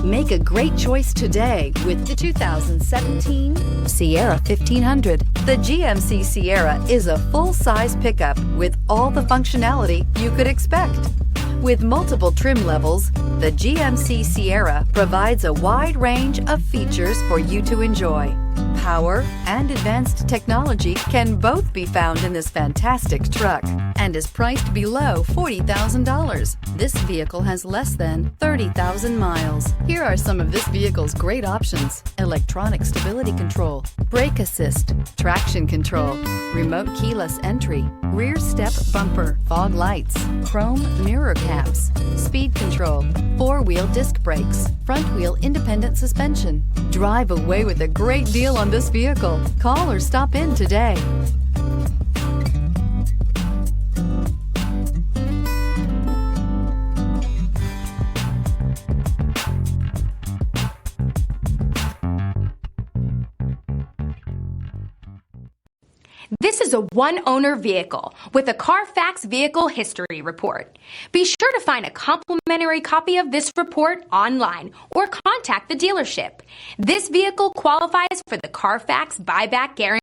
Make a great choice today with the 2017 Sierra 1500. The GMC Sierra is a full-size pickup with all the functionality you could expect. With multiple trim levels, the GMC Sierra provides a wide range of features for you to enjoy. Power and advanced technology can both be found in this fantastic truck and is priced below $40,000. This vehicle has less than 30,000 miles. Here are some of this vehicle's great options: electronic stability control, brake assist, traction control, remote keyless entry, rear step bumper, fog lights, chrome mirror caps, speed control, four-wheel disc brakes, front-wheel independent suspension. Drive away with a great deal on this vehicle. Call or stop in today. This is a one-owner vehicle with a Carfax Vehicle History Report. Be sure to find a complimentary copy of this report online or contact the dealership. This vehicle qualifies for the Carfax Buyback Guarantee.